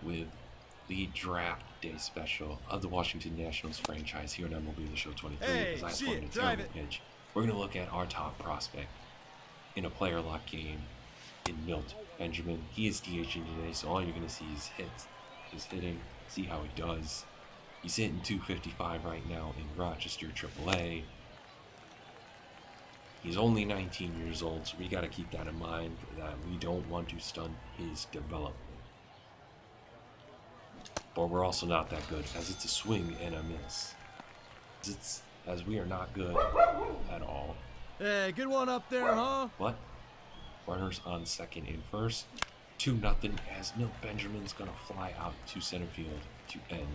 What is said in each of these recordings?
with the draft day special of the Washington Nationals franchise here on MLB The Show 23. As I swung a terrible pitch, we're going to look at our top prospect in a player lock game in Milt Benjamin. He is DHing today, so all you're going to see is his hitting, see how he does. He's hitting .255 right now in Rochester AAA. He's only 19 years old, so we got to keep that in mind that we don't want to stunt his development. But we're also not that good, as it's a swing and a miss. As we are not good at all. Hey, good one up there, huh? What? Runners on second and first. 2-0 as Milt Benjamin's going to fly out to center field to end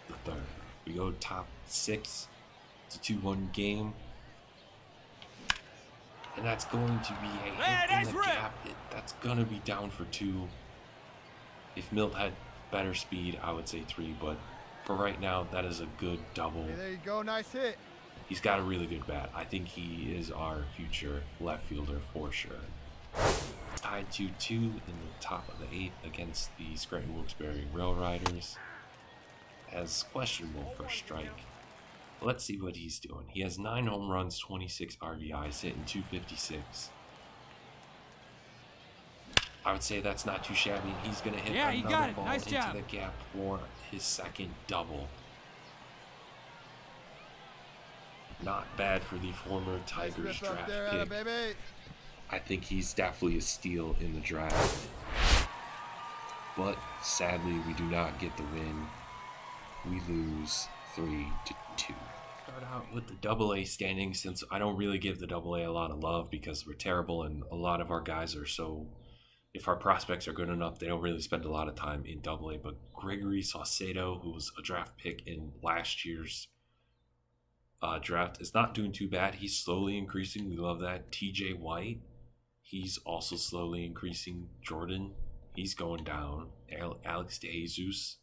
the third. We go top 6. It's a 2-1 game. And that's going to be a hit in the gap. That's going to be down for 2. If Milt had better speed, I would say 3. But for right now, that is a good double. Hey, there you go. Nice hit. He's got a really good bat. I think he is our future left fielder for sure. Tied 2-2 in the top of the 8th against the Scranton Wilkes-Barre Rail Riders. As questionable first strike. Let's see what he's doing. He has 9 home runs, 26 RBIs, hitting .256. I would say that's not too shabby. He's going to hit another ball into the gap for his second double. Not bad for the former Tigers draft pick. I think he's definitely a steal in the draft. But sadly, we do not get the win. We lose 3-2. Start out with the AA standings, since I don't really give the AA a lot of love because we're terrible and a lot of our guys are so, if our prospects are good enough, they don't really spend a lot of time in AA. But Gregory Saucedo, who was a draft pick in last year's draft, is not doing too bad. He's slowly increasing. We love that. TJ White, he's also slowly increasing. Jordan, he's going down. Alex DeJesus,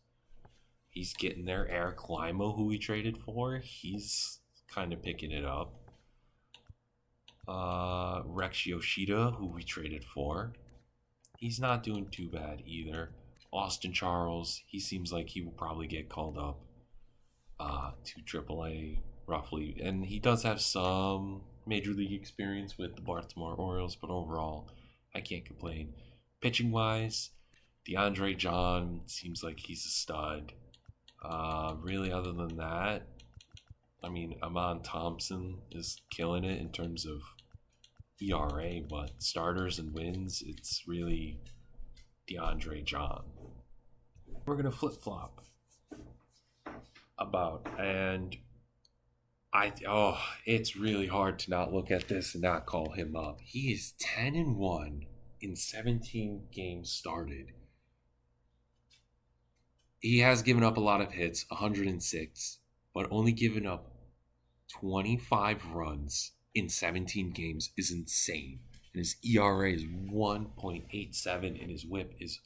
he's getting there. Eric Limo, who we traded for, he's kind of picking it up. Rex Yoshida, who we traded for, he's not doing too bad either. Austin Charles, he seems like he will probably get called up to AAA roughly. And he does have some major league experience with the Baltimore Orioles, but overall, I can't complain. Pitching-wise, DeAndre John seems like he's a stud. Really, other than that, I mean, Amon Thompson is killing it in terms of ERA, but starters and wins, it's really DeAndre John. We're going to flip-flop about, and it's really hard to not look at this and not call him up. He is 10-1 in 17 games started. He has given up a lot of hits, 106, but only given up 25 runs in 17 games is insane. And his ERA is 1.87 and his whip is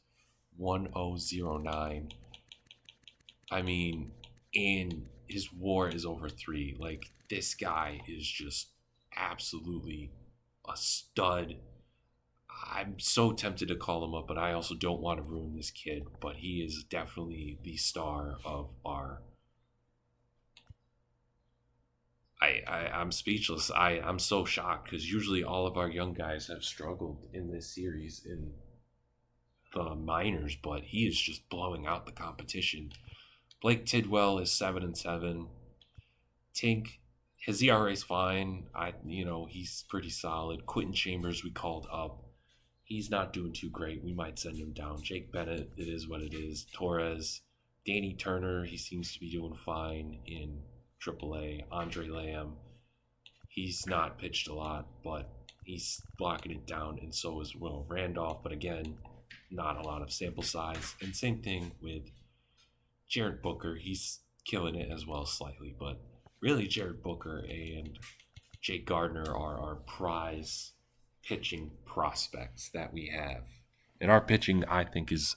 1.009. I mean, and his WAR is over 3. Like, this guy is just absolutely a stud. I'm so tempted to call him up, but I also don't want to ruin this kid. But he is definitely the star of our... I'm speechless. I'm so shocked because usually all of our young guys have struggled in this series in the minors, but he is just blowing out the competition. Blake Tidwell is 7-7. Tink, his ERA is fine. He's pretty solid. Quentin Chambers we called up. He's not doing too great. We might send him down. Jake Bennett, it is what it is. Torres, Danny Turner, he seems to be doing fine in AAA. Andre Lamb, he's not pitched a lot, but he's blocking it down, and so is Will Randolph. But again, not a lot of sample size. And same thing with Jared Booker. He's killing it as well slightly, but really Jared Booker and Jake Gardner are our prize pitching prospects that we have. And our pitching, I think, is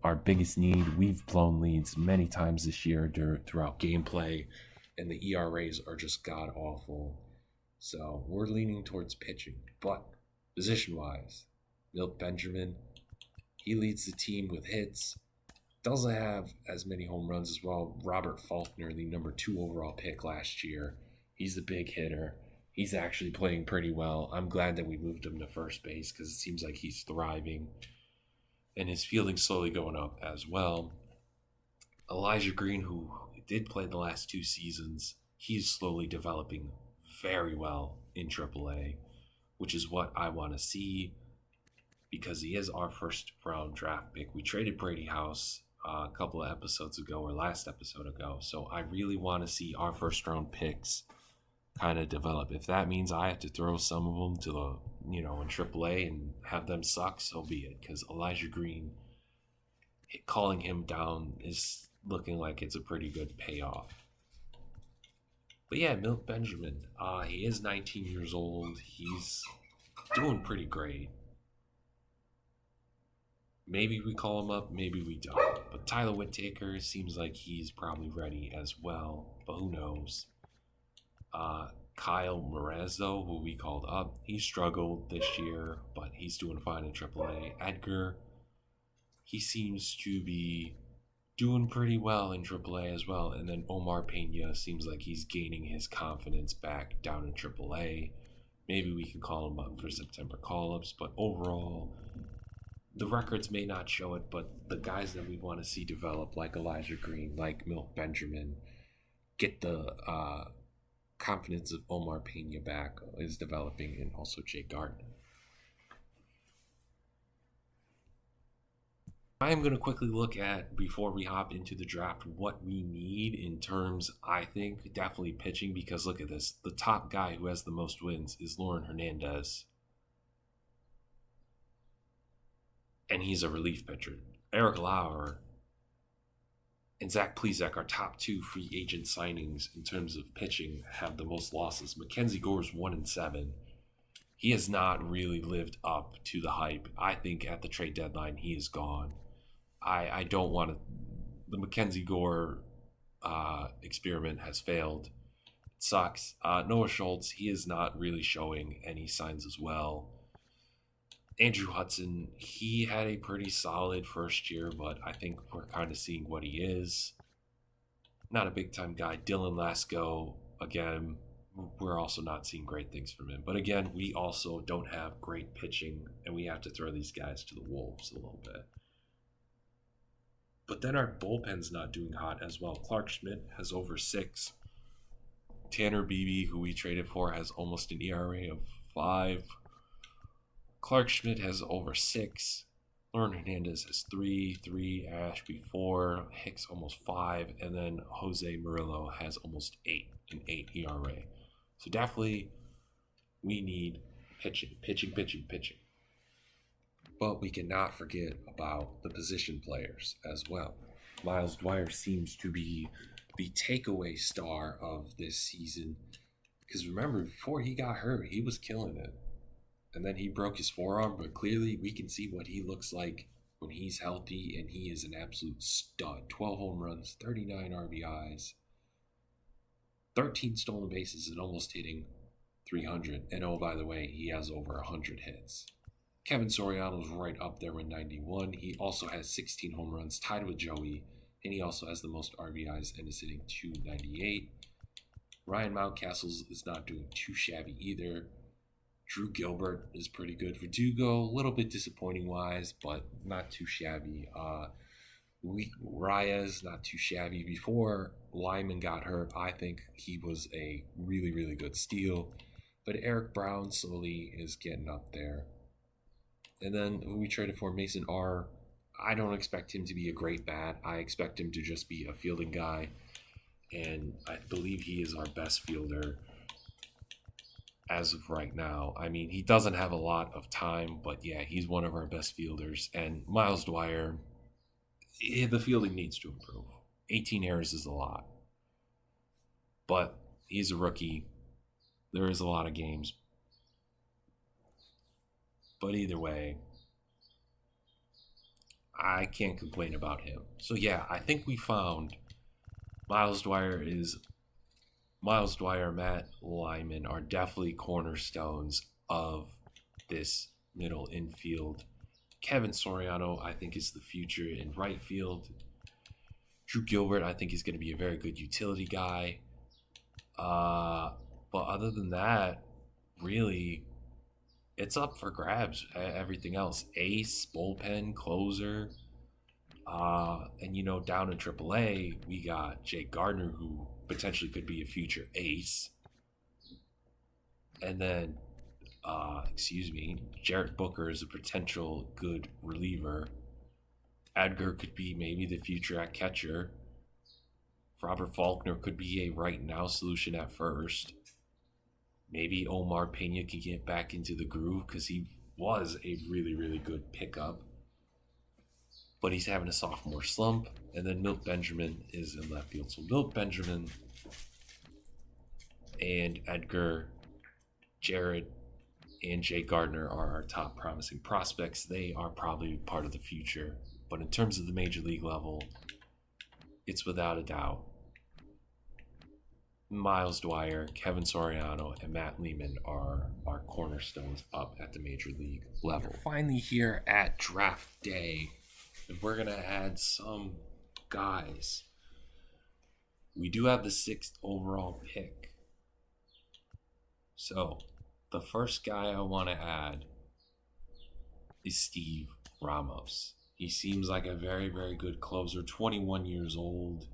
our biggest need. We've blown leads many times this year throughout gameplay, and the ERAs are just god-awful. So we're leaning towards pitching. But position-wise, Milt Benjamin, he leads the team with hits. doesn't have as many home runs as well. Robert Faulkner, the number 2 overall pick last year, he's a big hitter. He's actually playing pretty well. I'm glad that we moved him to first base because it seems like he's thriving. And his fielding's slowly going up as well. Elijah Green, who did play the last 2 seasons, he's slowly developing very well in AAA, which is what I want to see because he is our first round draft pick. We traded Brady House a couple of episodes ago or last episode ago, so I really want to see our first round picks kind of develop. If that means I have to throw some of them to the, in AAA and have them suck, so be it. Because Elijah Green, calling him down is looking like it's a pretty good payoff. But yeah, Milt Benjamin, he is 19 years old. He's doing pretty great. Maybe we call him up, maybe we don't. But Tyler Whittaker seems like he's probably ready as well, but who knows? Kyle Morazo, who we called up, he struggled this year, but he's doing fine in AAA. Edgar, he seems to be doing pretty well in AAA as well. And then Omar Pena seems like he's gaining his confidence back down in AAA. Maybe we can call him up for September call-ups, but overall, the records may not show it, but the guys that we want to see develop, like Elijah Green, like Milt Benjamin, get the confidence of Omar Pena back is developing, and also Jay Gardner. I am going to quickly look at, before we hop into the draft, what we need in terms, I think, definitely pitching, because look at this. The top guy who has the most wins is Lauren Hernandez. And he's a relief pitcher. Eric Lauer and Zach Plesac, our top 2 free agent signings in terms of pitching, have the most losses. Mackenzie Gore's 1-7. He has not really lived up to the hype. I think at the trade deadline, he is gone. I don't want to. The Mackenzie Gore experiment has failed. It sucks. Noah Schultz, he is not really showing any signs as well. Andrew Hudson, he had a pretty solid first year, but I think we're kind of seeing what he is. Not a big-time guy. Dylan Lasco, again, we're also not seeing great things from him. But again, we also don't have great pitching, and we have to throw these guys to the wolves a little bit. But then our bullpen's not doing hot as well. Clark Schmidt has over 6. Tanner Beebe, who we traded for, has almost an ERA of 5. Clark Schmidt has over 6. Lauren Hernandez has 3. Ashby 4. Hicks almost 5. And then Jose Murillo has almost 8. An 8 ERA. So definitely we need pitching. But we cannot forget about the position players as well. Miles Dwyer seems to be the takeaway star of this season. Because remember, before he got hurt, he was killing it. And then he broke his forearm, but clearly we can see what he looks like when he's healthy, and he is an absolute stud. 12 home runs, 39 RBIs, 13 stolen bases, and almost hitting 300. And oh, by the way, he has over 100 hits. Kevin Soriano's right up there with 91. He also has 16 home runs, tied with Joey, and he also has the most RBIs and is hitting 298. Ryan Mountcastle is not doing too shabby either. Drew Gilbert is pretty good. Verdugo, a little bit disappointing wise, but not too shabby. Reyes, not too shabby. Before Lyman got hurt, I think he was a really, really good steal. But Eric Brown slowly is getting up there. And then we traded for Mason R. I don't expect him to be a great bat. I expect him to just be a fielding guy. And I believe he is our best fielder as of right now. I mean, he doesn't have a lot of time, but yeah, he's one of our best fielders. And Miles Dwyer, the fielding needs to improve. 18 errors is a lot. But he's a rookie. There is a lot of games. But either way, I can't complain about him. So yeah, I think we found Miles Dwyer, Matt Lyman are definitely cornerstones of this middle infield. Kevin Soriano, I think, is the future in right field. Drew Gilbert, I think, is going to be a very good utility guy. But other than that, really, it's up for grabs. Everything else, ace, bullpen, closer, and down in AAA, we got Jake Gardner, who potentially could be a future ace, and then, Jarrett Booker is a potential good reliever. Edgar could be maybe the future at catcher. Robert Faulkner could be a right now solution at first. Maybe Omar Pena can get back into the groove because he was a really, really good pickup. But he's having a sophomore slump. And then Milt Benjamin is in left field. So Milt Benjamin and Edgar, Jared, and Jay Gardner are our top promising prospects. They are probably part of the future. But in terms of the major league level, it's without a doubt Miles Dwyer, Kevin Soriano, and Matt Lehman are our cornerstones up at the major league level. We're finally here at draft day, and we're going to add some guys. We do have the 6th overall pick. So, the first guy I want to add is Steve Ramos. He seems like a very, very good closer, 21 years old.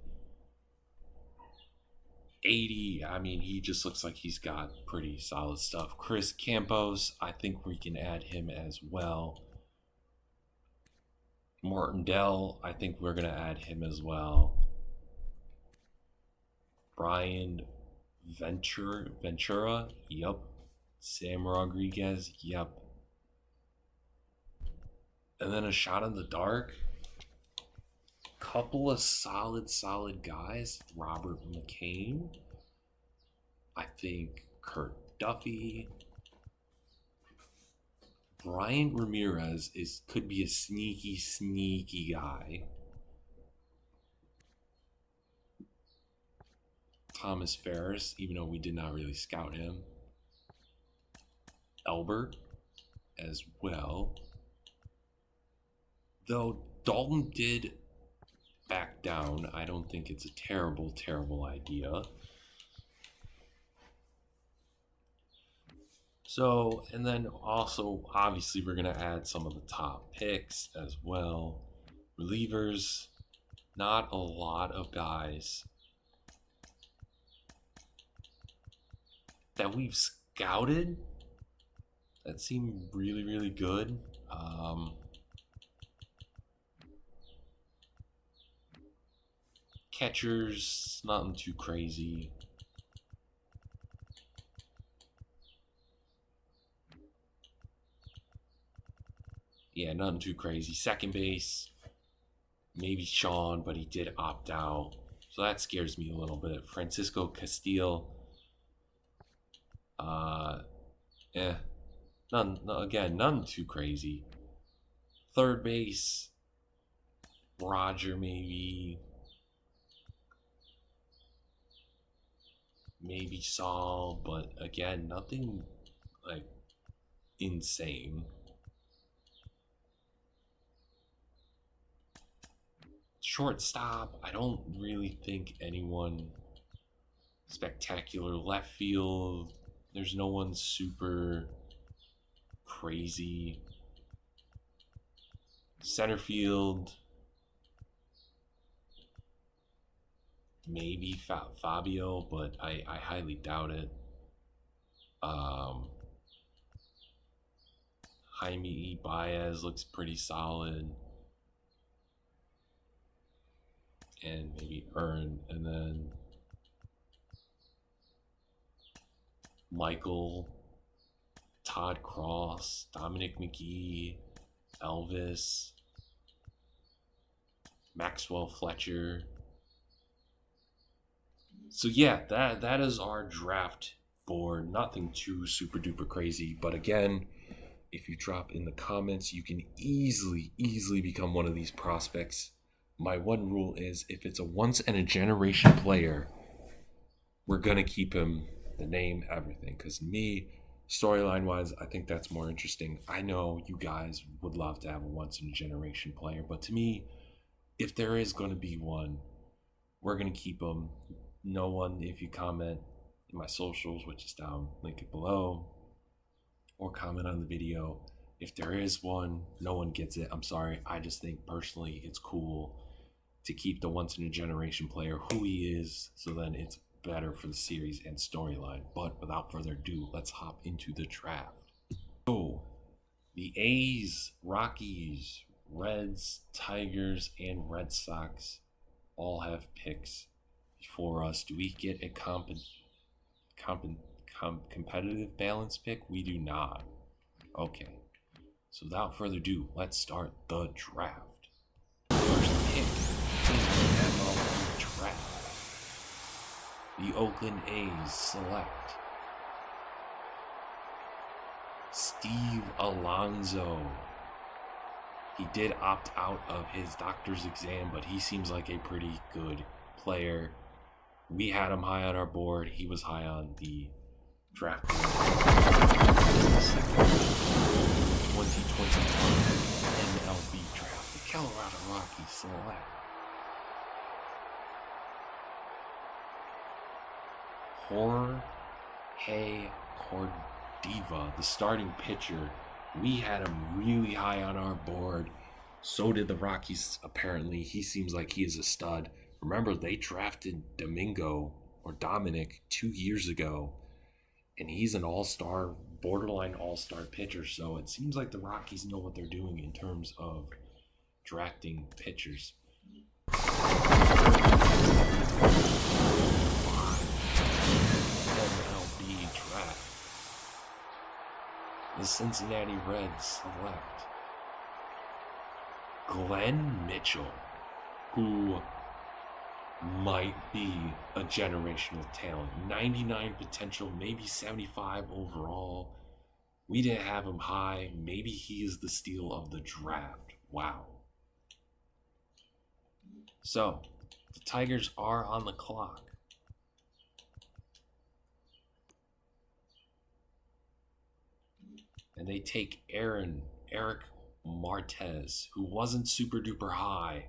80, he just looks like he's got pretty solid stuff. Chris Campos, I think we can add him as well. Martin Dell, I think we're going to add him as well. Brian Ventura, yep. Sam Rodriguez, yep. And then a shot in the dark. Couple of solid guys. Robert McCain. I think Kurt Duffy. Brian Ramirez could be a sneaky guy. Thomas Ferris, even though we did not really scout him. Albert as well. Though Dalton did back down, I don't think it's a terrible idea. So, and then also, obviously, we're going to add some of the top picks as well. Relievers, not a lot of guys that we've scouted that seem really good. Catchers, nothing too crazy. Yeah, nothing too crazy. Second base, maybe Sean, but he did opt out. So that scares me a little bit. Francisco Castillo. None too crazy. Third base, Roger maybe. Maybe Saul, but again, nothing like insane. Shortstop, I don't really think anyone spectacular. Left field, there's no one super crazy. Center field, maybe Fabio, but I highly doubt it. Jaime Baez looks pretty solid. And maybe Earn, and then Michael, Todd Cross, Dominic McGee, Elvis, Maxwell Fletcher. So yeah, that is our draft board. Nothing too super duper crazy, but again, if you drop in the comments, you can easily become one of these prospects. My one rule is if it's a once in a generation player, we're going to keep him, the name, everything. Because me, storyline wise, I think that's more interesting. I know you guys would love to have a once in a generation player, but to me, if there is going to be one, We're going to keep them. No one, if you comment in my socials, which is down, link it below, or comment on the video. If there is one, no one gets it. I'm sorry. I just think personally it's cool to keep the once-in-a-generation player who he is, so then it's better for the series and storyline. But without further ado, let's hop into the draft. So, the A's, Rockies, Reds, Tigers, and Red Sox all have picks before us. Do we get a competitive balance pick? We do not. Okay. So without further ado, let's start the draft. First pick in the MLB draft. The Oakland A's select Steve Alonso. He did opt out of his doctor's exam, but he seems like a pretty good player. We had him high on our board. He was high on the draft board. 2025 MLB draft. The Colorado Rockies select Jorge Cordiva, the starting pitcher. We had him really high on our board. So did the Rockies, apparently. He seems like he is a stud. Remember, they drafted Dominic 2 years ago, and he's an all-star, borderline all-star pitcher. So it seems like the Rockies know what they're doing in terms of drafting pitchers. MLB draft. The Cincinnati Reds select Glenn Mitchell, who might be a generational talent. 99 potential, maybe 75 overall. We didn't have him high. Maybe he is the steal of the draft. Wow. So, the Tigers are on the clock. And they take Eric Martez, who wasn't super duper high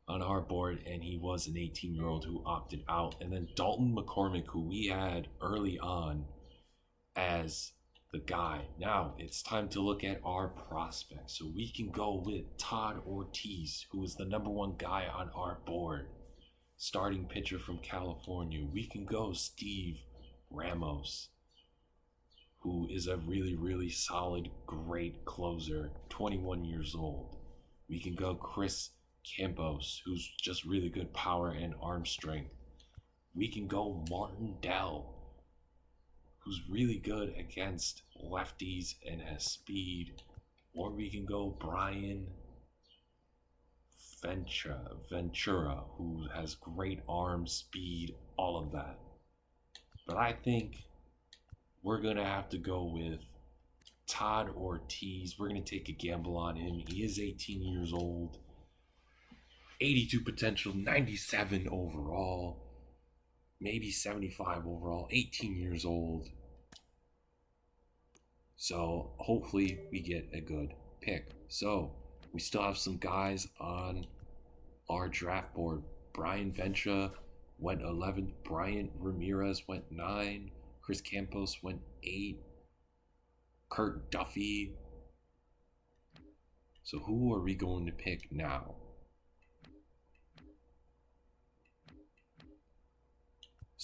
on our board, and he was an 18-year-old who opted out. And then Dalton McCormick, who we had early on as the guy. Now it's time to look at our prospects. So we can go with Todd Ortiz, who is the #1 guy on our board, starting pitcher from California. We can go Steve Ramos, who is a really, really solid, great closer, 21 years old. We can go Chris Campos, who's just really good power and arm strength. We can go Martin Dell, who's really good against lefties and has speed. Or we can go Brian Ventura, who has great arm, speed, all of that. But I think we're going to have to go with Todd Ortiz. We're going to take a gamble on him. He is 18 years old. 82 potential, 97 overall, maybe 75 overall, 18 years old. So hopefully we get a good pick. So we still have some guys on our draft board. Brian Ventura went 11. Brian Ramirez went 9. Chris Campos went 8. Kurt Duffy. So who are we going to pick now?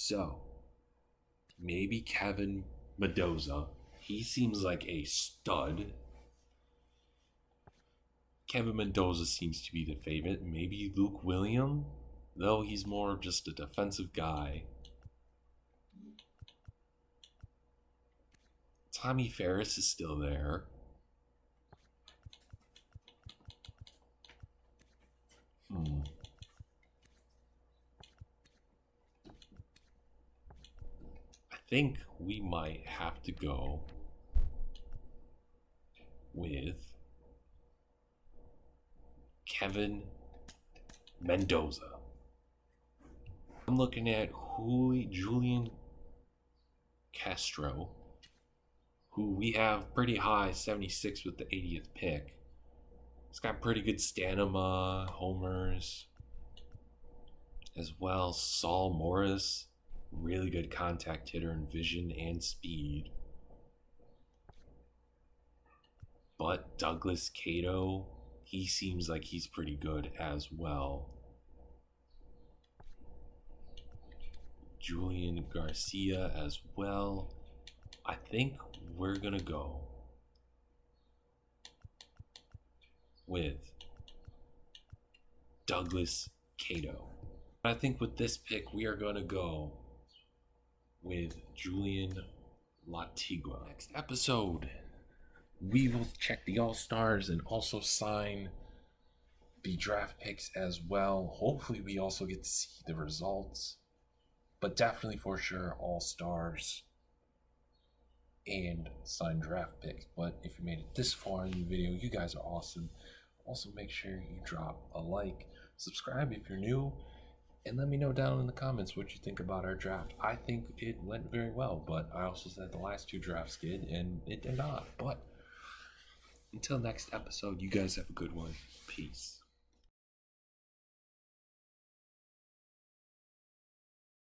So, maybe Kevin Mendoza. He seems like a stud. Kevin Mendoza seems to be the favorite. Maybe Luke William, though he's more of just a defensive guy. Tommy Ferris is still there. I think we might have to go with Kevin Mendoza. I'm looking at Julian Castro, who we have pretty high, 76 with the 80th pick. He's got pretty good stamina, homers, as well. Saul Morris, really good contact hitter in vision and speed. But Douglas Cato, he seems like he's pretty good as well. Julian Garcia as well. I think we're going to go with Douglas Cato. I think with this pick, we are going to go with Julian Latigua. Next episode, we will check the All-Stars and also sign the draft picks as well. Hopefully, we also get to see the results. But definitely for sure, All-Stars and sign draft picks. But if you made it this far in the video, you guys are awesome. Also, make sure you drop a like, subscribe if you're new, and let me know down in the comments what you think about our draft. I think it went very well, but I also said the last 2 drafts did, and it did not. But until next episode, you guys have a good one. Peace.